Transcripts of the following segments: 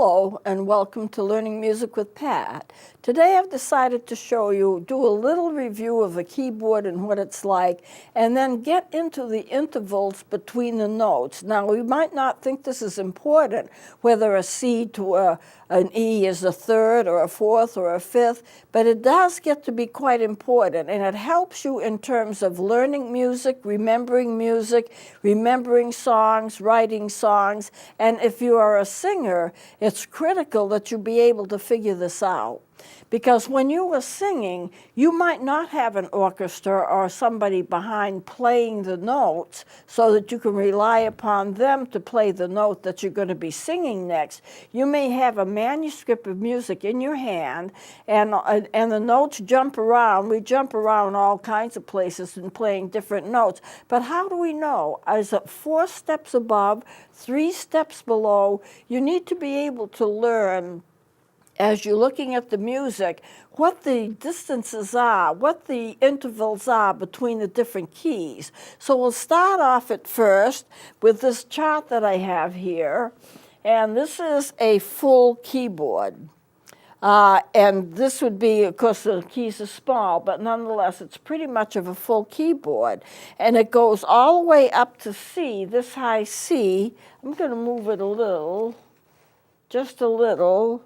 Hello and welcome to Learning Music with Pat. Today I've decided to show you, do a little review of a keyboard and what it's like, and then get into the intervals between the notes. Now you might not think this is important, whether a C to an E is a third or a fourth or a fifth, but it does get to be quite important, and it helps you in terms of learning music, remembering songs, writing songs, and if you are a singer, it's critical that you be able to figure this out. Because when you are singing, you might not have an orchestra or somebody behind playing the notes so that you can rely upon them to play the note that you're going to be singing next. You may have a manuscript of music in your hand, and the notes jump around. We jump around all kinds of places and playing different notes. But how do we know? Is it 4 steps above, 3 steps below? You need to be able to learn, as you're looking at the music, what the distances are, what the intervals are between the different keys. So we'll start off at first with this chart that I have here, and this is a full keyboard. And this would be, of course, the keys are small, but nonetheless, it's pretty much of a full keyboard. And it goes all the way up to C, this high C. I'm going to move it a little, just a little,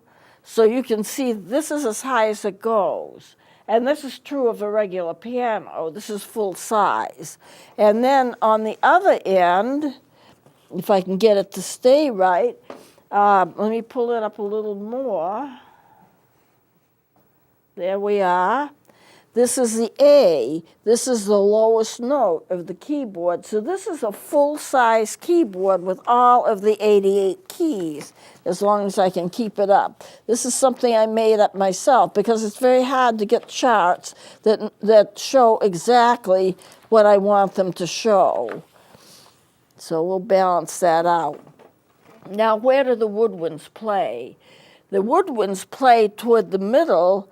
so you can see this is as high as it goes. And this is true of a regular piano. This is full size. And then on the other end, if I can get it to stay right, let me pull it up a little more. There we are. This is the A. This is the lowest note of the keyboard. So this is a full-size keyboard with all of the 88 keys, as long as I can keep it up. This is something I made up myself because it's very hard to get charts that show exactly what I want them to show. So we'll balance that out. Now, where do the woodwinds play? The woodwinds play toward the middle,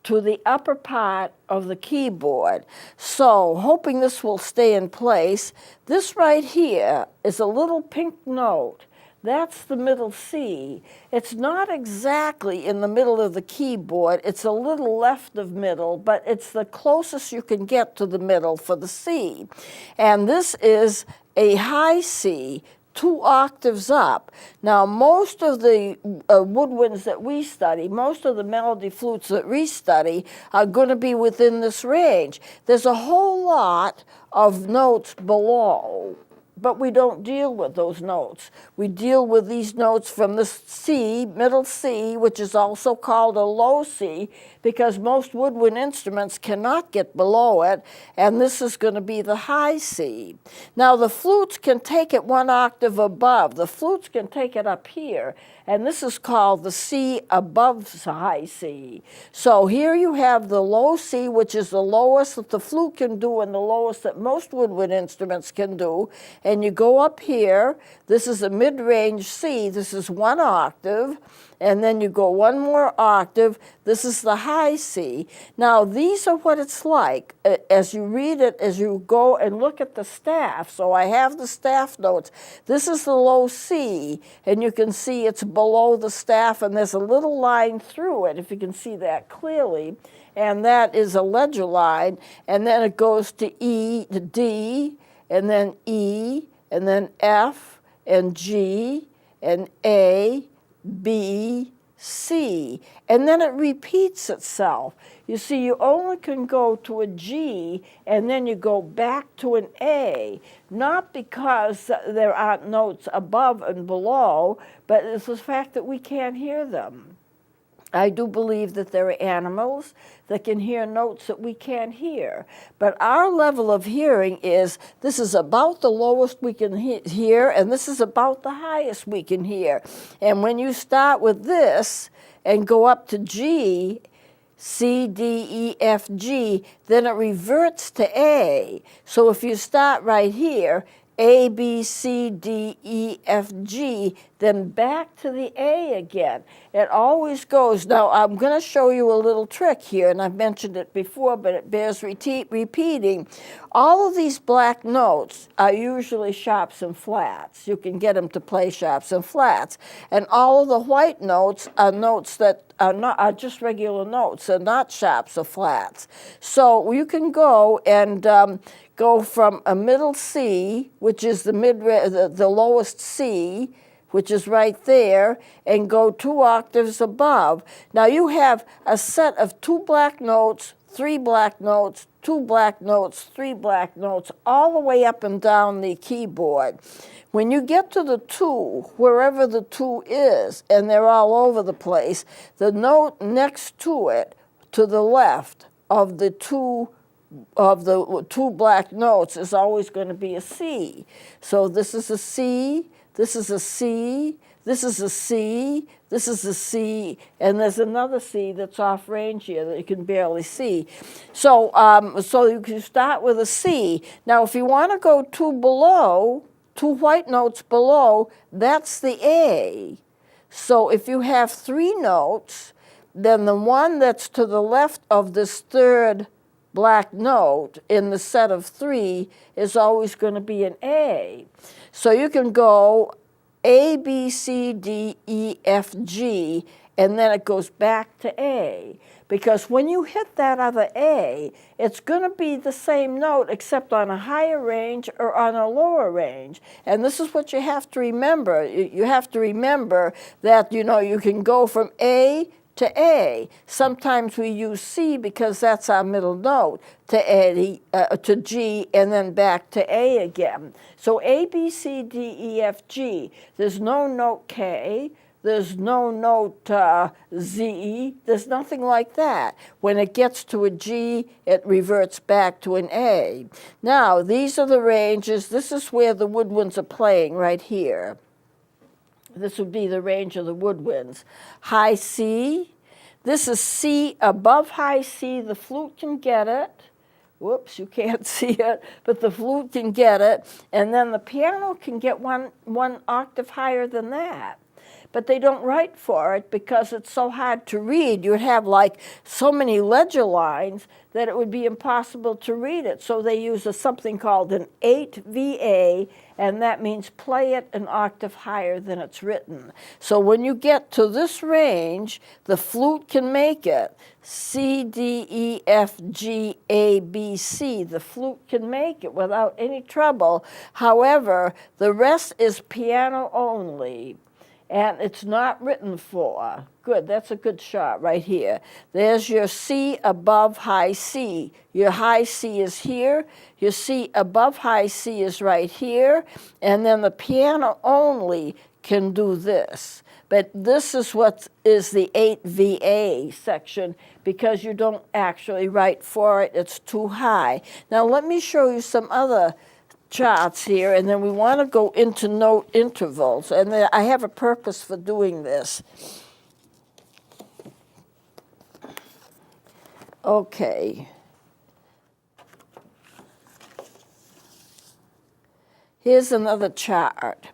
to the upper part of the keyboard. So, hoping this will stay in place, this right here is a little pink note. That's the middle C. It's not exactly in the middle of the keyboard. It's a little left of middle, but it's the closest you can get to the middle for the C. And this is a high C, 2 octaves up. Now, most of the woodwinds that we study, most of the melody flutes that we study are going to be within this range. There's a whole lot of notes below, but we don't deal with those notes. We deal with these notes from the C, middle C, which is also called a low C, because most woodwind instruments cannot get below it, and this is going to be the high C. Now, the flutes can take it 1 octave above. The flutes can take it up here, and this is called the C above high C. So here you have the low C, which is the lowest that the flute can do and the lowest that most woodwind instruments can do, and you go up here. This is a mid-range C. This is 1 octave. And then you go 1 more octave. This is the high C. Now, these are what it's like as you read it, as you go and look at the staff. So I have the staff notes. This is the low C, and you can see it's below the staff, and there's a little line through it, if you can see that clearly. And that is a ledger line. And then it goes to E, to D, and then E, and then F, and G, and A, B, C, and then it repeats itself. You see, you only can go to a G, and then you go back to an A, not because there aren't notes above and below, but it's the fact that we can't hear them. I do believe that there are animals that can hear notes that we can't hear. But our level of hearing is, this is about the lowest we can hear, and this is about the highest we can hear. And when you start with this and go up to G, C, D, E, F, G, then it reverts to A. So if you start right here, A, B, C, D, E, F, G, then back to the A again. It always goes. Now, I'm going to show you a little trick here, and I've mentioned it before, but it bears repeating. All of these black notes are usually sharps and flats. You can get them to play sharps and flats. And all of the white notes are notes that are just regular notes. They're not sharps or flats. So you can go and go from a middle C, which is the lowest C, which is right there, and go 2 octaves above. Now you have a set of 2 black notes, 3 black notes, 2 black notes, 3 black notes, all the way up and down the keyboard. When you get to the 2, wherever the 2 is, and they're all over the place, the note next to it, to the left of the two black notes, is always going to be a C. So this is a C, this is a C, this is a C, this is a C, and there's another C that's off range here that you can barely see. So, so you can start with a C. Now, if you want to go 2 below, 2 white notes below, that's the A. So if you have 3 notes, then the one that's to the left of this 3rd black note in the set of 3 is always going to be an A. So you can go A, B, C, D, E, F, G, and then it goes back to A. Because when you hit that other A, it's going to be the same note except on a higher range or on a lower range. And this is what you have to remember. You have to remember that, you know, you can go from A to A. Sometimes we use C because that's our middle note, to G, and then back to A again. So A, B, C, D, E, F, G. There's no note K. There's no note Z. There's nothing like that. When it gets to a G, it reverts back to an A. Now, these are the ranges. This is where the woodwinds are playing right here. This would be the range of the woodwinds. High C. This is C above high C. The flute can get it. Whoops, you can't see it, but the flute can get it. And then the piano can get one octave higher than that. But they don't write for it because it's so hard to read. You would have like so many ledger lines that it would be impossible to read it. So they use something called an 8VA, and that means play it an octave higher than it's written. So when you get to this range, the flute can make it C, D, E, F, G, A, B, C. The flute can make it without any trouble. However, the rest is piano only. And it's not written for. Good, that's a good shot right here. There's your C above high C. Your high C is here. Your C above high C is right here. And then the piano only can do this. But this is what is the 8VA section because you don't actually write for it. It's too high. Now let me show you some other charts here, and then we want to go into note intervals, and I have a purpose for doing this. Okay. Here's another chart.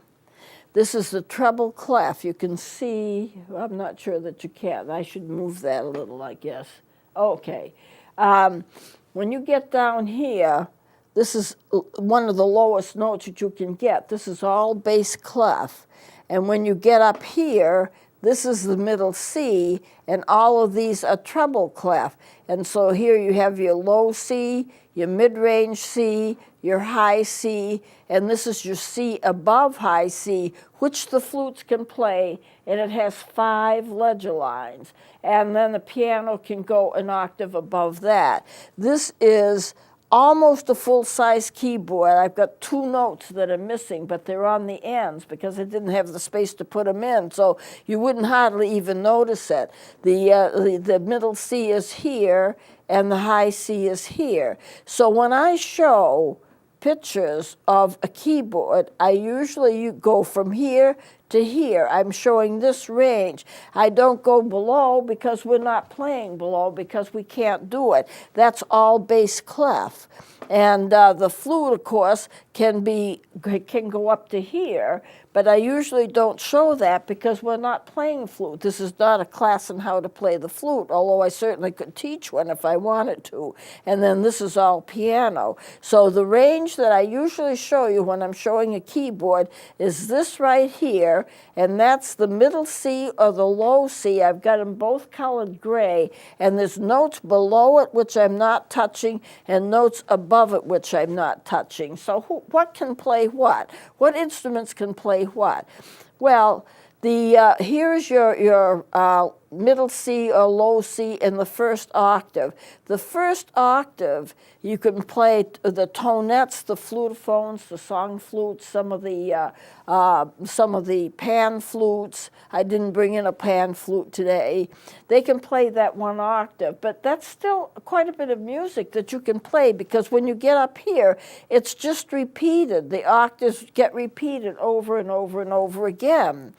This is the treble clef. You can see, I'm not sure that you can. I should move that a little, I guess. Okay. When you get down here, this is one of the lowest notes that you can get. This is all bass clef. And when you get up here, this is the middle C, and all of these are treble clef. And so here you have your low C, your mid-range C, your high C, and this is your C above high C, which the flutes can play, and it has 5 ledger lines. And then the piano can go an octave above that. This is almost a full-size keyboard. I've got 2 notes that are missing, but they're on the ends because I didn't have the space to put them in, so you wouldn't hardly even notice it. The middle C is here, and the high C is here. So when I show pictures of a keyboard, I usually go from here to here. I'm showing this range. I don't go below because we're not playing below because we can't do it. That's all bass clef. And the flute, of course, can go up to here, but I usually don't show that because we're not playing flute. This is not a class on how to play the flute, although I certainly could teach one if I wanted to. And then this is all piano. So the range that I usually show you when I'm showing a keyboard is this right here, and that's the middle C or the low C. I've got them both colored gray, and there's notes below it which I'm not touching, and notes above it which I'm not touching. So what can play what? What instruments can play what? Well, here's your middle C or low C in the first octave. The first octave, you can play the tonettes, the flutophones, the song flutes, some of the pan flutes. I didn't bring in a pan flute today. They can play that one octave, but that's still quite a bit of music that you can play because when you get up here, it's just repeated. The octaves get repeated over and over and over again.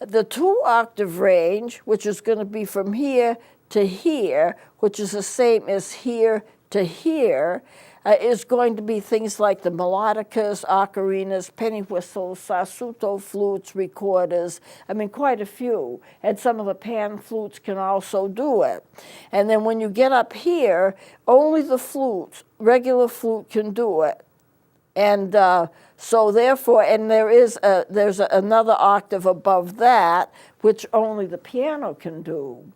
The 2-octave range, which is going to be from here to here, which is the same as here to here, is going to be things like the melodicas, ocarinas, penny whistles, sassoto flutes, recorders, I mean quite a few. And some of the pan flutes can also do it. And then when you get up here, only the flutes, regular flute can do it. And so therefore, and there's another octave above that, which only the piano can do.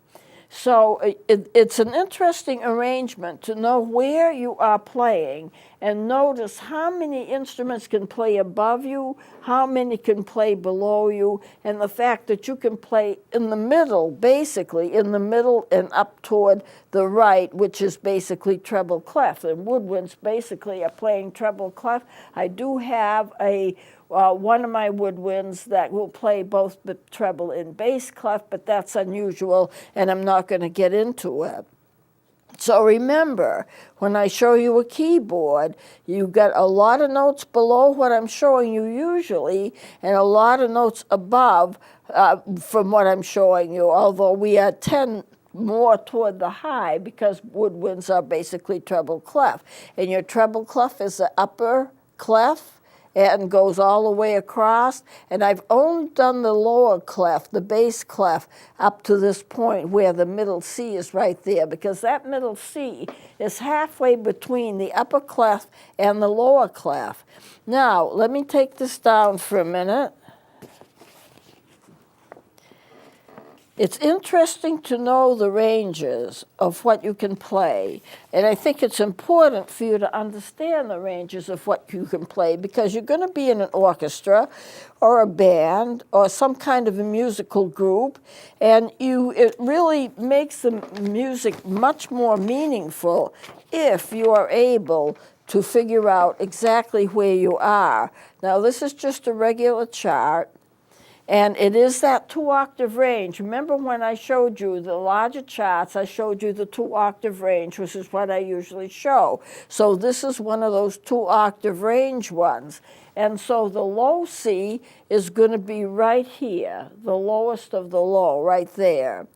So it's an interesting arrangement to know where you are playing and notice how many instruments can play above you, how many can play below you, and the fact that you can play in the middle, basically, in the middle and up toward the right, which is basically treble clef. And woodwinds basically are playing treble clef. I do have one of my woodwinds that will play both the treble and bass clef, but that's unusual, and I'm not going to get into it. So remember, when I show you a keyboard, you've got a lot of notes below what I'm showing you usually, and a lot of notes above from what I'm showing you, although we are 10 more toward the high because woodwinds are basically treble clef. And your treble clef is the upper clef, and goes all the way across. And I've only done the lower clef, the bass clef, up to this point where the middle C is right there, because that middle C is halfway between the upper clef and the lower clef. Now, let me take this down for a minute. It's interesting to know the ranges of what you can play, and I think it's important for you to understand the ranges of what you can play because you're going to be in an orchestra or a band or some kind of a musical group, and it really makes the music much more meaningful if you are able to figure out exactly where you are. Now, this is just a regular chart. And it is that 2-octave range. Remember when I showed you the larger charts, I showed you the 2-octave range, which is what I usually show. So this is one of those 2-octave range ones. And so the low C is going to be right here, the lowest of the low, right there.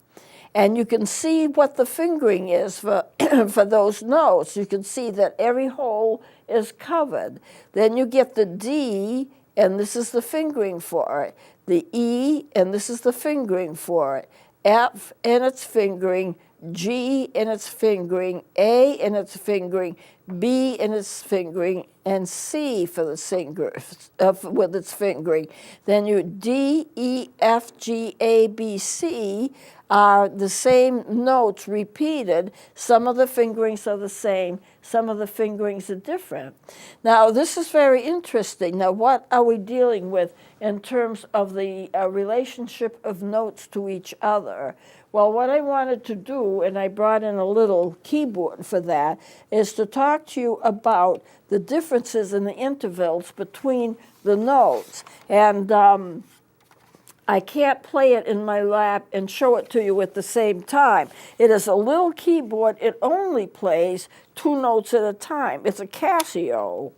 And you can see what the fingering is for, for those notes. You can see that every hole is covered. Then you get the D, and this is the fingering for it. The E, and this is the fingering for it. F, and its fingering. G, and its fingering. A, and its fingering. B, and its fingering. And C for the with its fingering. Then you D, E, F, G, A, B, C are the same notes repeated. Some of the fingerings are the same, some of the fingerings are different. Now, this is very interesting. Now, what are we dealing with in terms of the relationship of notes to each other? Well, what I wanted to do, and I brought in a little keyboard for that, is to talk to you about the differences in the intervals between the notes. And I can't play it in my lap and show it to you at the same time. It is a little keyboard. It only plays 2 notes at a time. It's a Casio.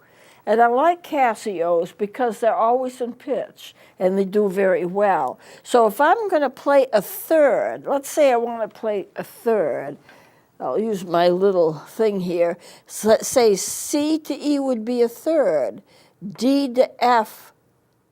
And I like Casios because they're always in pitch and they do very well. So if I'm going to play a third, let's say I want to play a third, I'll use my little thing here. So say C to E would be a third, D to F,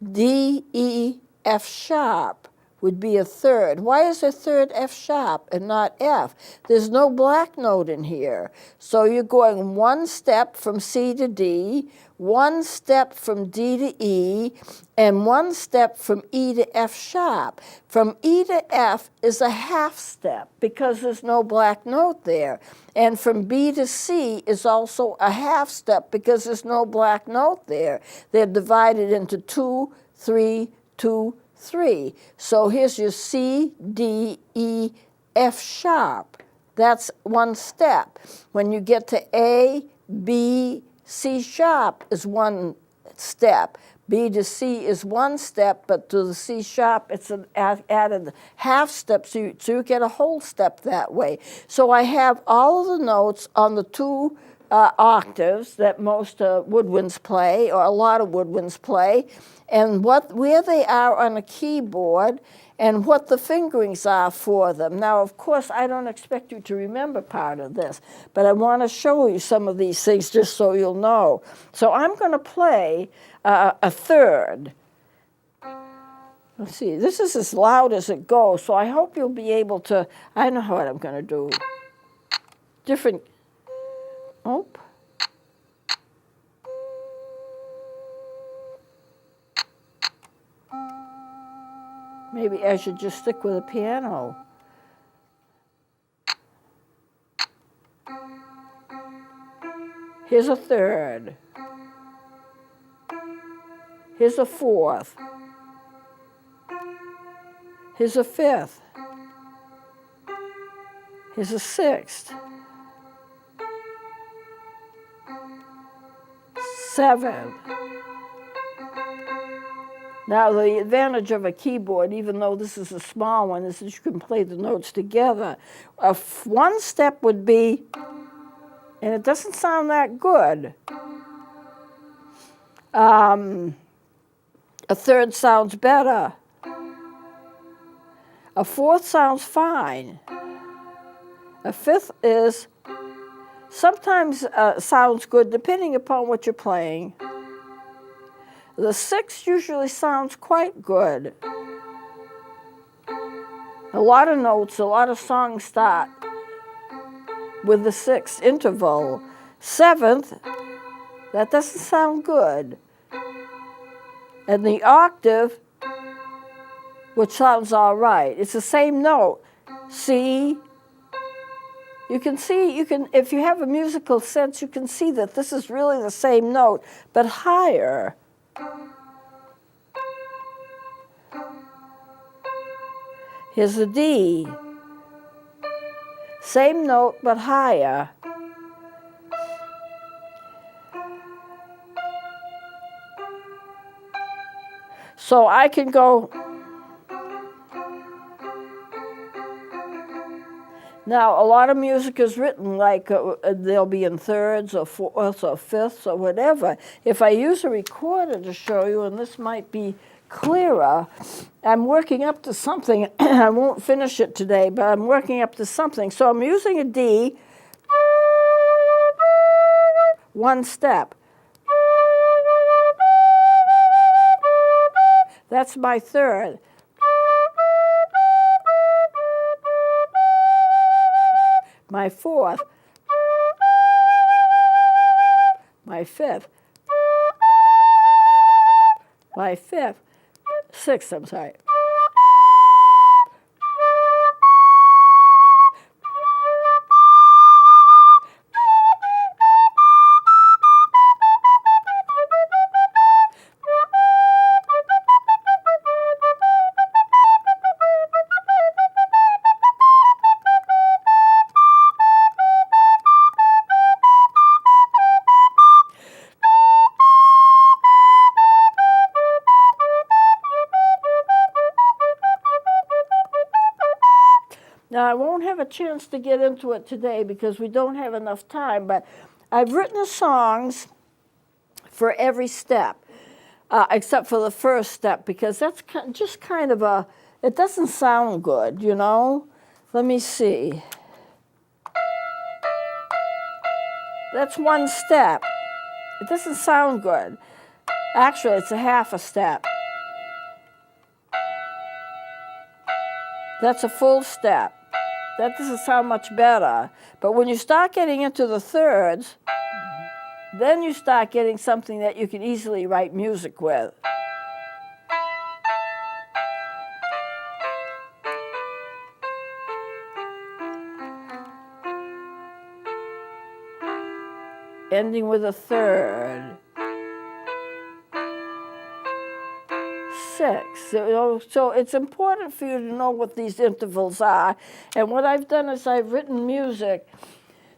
D, E, F sharp would be a third. Why is a third F sharp and not F? There's no black note in here. So you're going one step from C to D, one step from D to E, and one step from E to F sharp. From E to F is a half step because there's no black note there. And from B to C is also a half step because there's no black note there. They're divided into 2, 3, 2, 3. So here's your C, D, E, F sharp. That's one step. When you get to A, B, C sharp is one step. B to C is one step, but to the C sharp, it's an added half step, so you get a whole step that way. So I have all of the notes on the two octaves that most woodwinds play, or a lot of woodwinds play, and where they are on a keyboard, and what the fingerings are for them. Now, of course, I don't expect you to remember part of this, but I want to show you some of these things just so you'll know. So I'm going to play a third. Let's see, this is as loud as it goes, so I hope you'll be able to, I know what I'm going to do. Different, oh. Maybe I should just stick with a piano. Here's a third. Here's a fourth. Here's a fifth. Here's a sixth. 7. Now, the advantage of a keyboard, even though this is a small one, is that you can play the notes together. One step would be, and it doesn't sound that good. A third sounds better. A fourth sounds fine. A fifth is sometimes sounds good depending upon what you're playing. The sixth usually sounds quite good. A lot of notes, a lot of songs start with the sixth interval. Seventh, that doesn't sound good. And the octave, which sounds all right, it's the same note. C. You can see, if you have a musical sense, you can see that this is really the same note, but higher. Here's a D. Same note, but higher. So I can go. Now, a lot of music is written like they'll be in thirds or fourths or fifths or whatever. If I use a recorder to show you, and this might be clearer, I'm working up to something. I won't finish it today, but I'm working up to something. So I'm using a D, one step. That's my third. My fourth, my fifth, my fifth, sixth, I'm sorry. Now, I won't have a chance to get into it today because we don't have enough time, but I've written songs for every step, except for the first step, because that's just kind of a, it doesn't sound good, you know? Let me see. That's one step. It doesn't sound good. Actually, it's a half a step. That's a full step. That doesn't sound much better. But when you start getting into the thirds, then you start getting something that you can easily write music with. Ending with a third. 6. So it's important for you to know what these intervals are. And what I've done is I've written music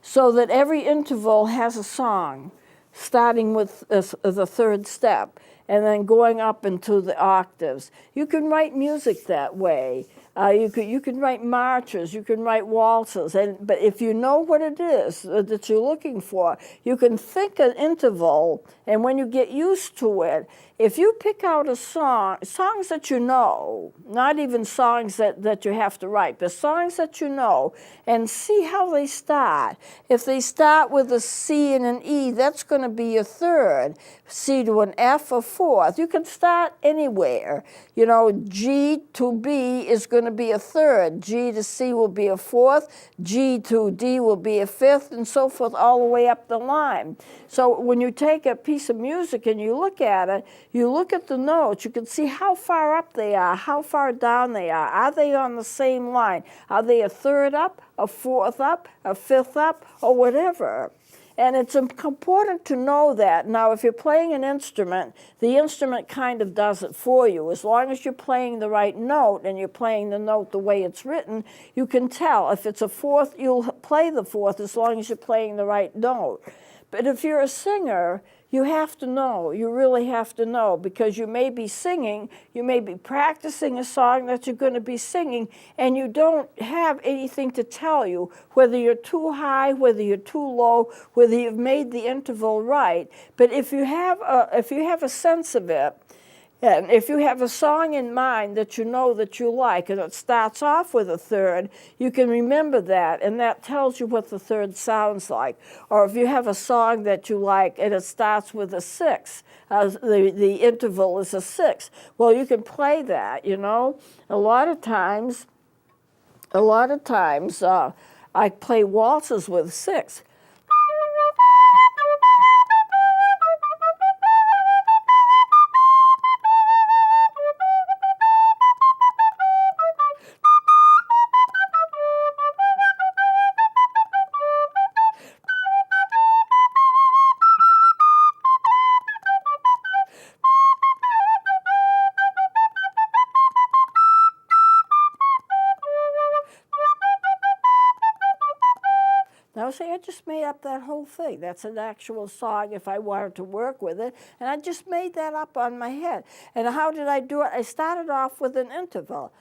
so that every interval has a song, starting with the third step and then going up into the octaves. You can write music that way. You can write marches, you can write waltzes, but if you know what it is that you're looking for, you can think an interval, and when you get used to it, if you pick out a song, songs that you know, not even songs that you have to write, but songs that you know, and see how they start. If they start with a C and an E, that's going to be your third. C to an F, a fourth. You can start anywhere. You know, G to B is going to be a third. G to C will be a fourth. G to D will be a fifth, and so forth, all the way up the line. So when you take a piece of music and you look at it, you look at the notes, you can see how far up they are, how far down they are. Are they on the same line? Are they a third up, a fourth up, a fifth up, or whatever? And it's important to know that. Now, if you're playing an instrument, the instrument kind of does it for you. As long as you're playing the right note and you're playing the note the way it's written, you can tell. If it's a fourth, you'll play the fourth as long as you're playing the right note. But if you're a singer, you have to know, you really have to know, because you may be singing, you may be practicing a song that you're going to be singing, and you don't have anything to tell you, whether you're too high, whether you're too low, whether you've made the interval right. But if you have a sense of it, and if you have a song in mind that you know that you like, and it starts off with a third, you can remember that, and that tells you what the third sounds like. Or if you have a song that you like and it starts with a 6, the interval is a 6, well, you can play that, you know. A lot of times, I play waltzes with 6. Now, say I just made up that whole thing. That's an actual song if I wanted to work with it, and I just made that up on my head. And how did I do it? I started off with an interval.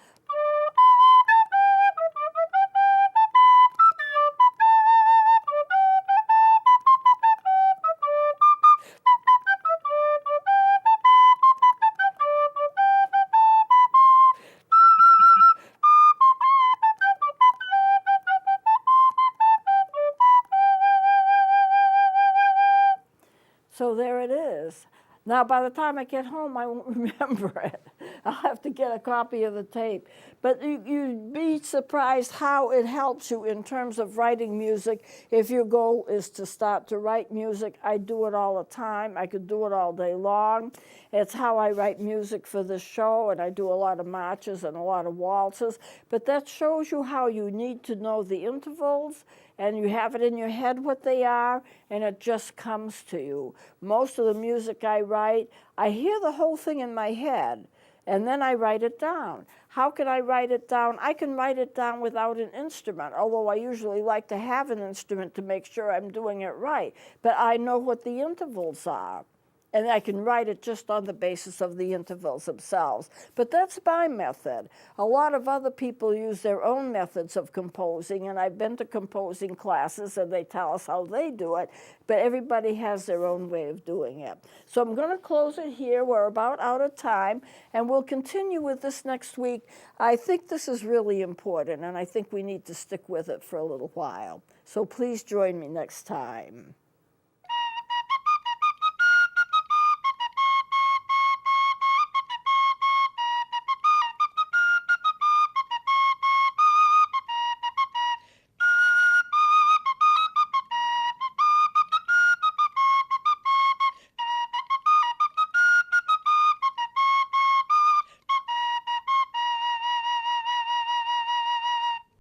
So there it is. Now, by the time I get home, I won't remember it. I'll have to get a copy of the tape. But you'd be surprised how it helps you in terms of writing music. If your goal is to start to write music, I do it all the time. I could do it all day long. It's how I write music for this show, and I do a lot of marches and a lot of waltzes. But that shows you how you need to know the intervals, and you have it in your head what they are, and it just comes to you. Most of the music I write, I hear the whole thing in my head, and then I write it down. How can I write it down? I can write it down without an instrument, although I usually like to have an instrument to make sure I'm doing it right. But I know what the intervals are. And I can write it just on the basis of the intervals themselves. But that's my method. A lot of other people use their own methods of composing, and I've been to composing classes and they tell us how they do it, but everybody has their own way of doing it. So I'm going to close it here. We're about out of time, and we'll continue with this next week. I think this is really important, and I think we need to stick with it for a little while. So please join me next time.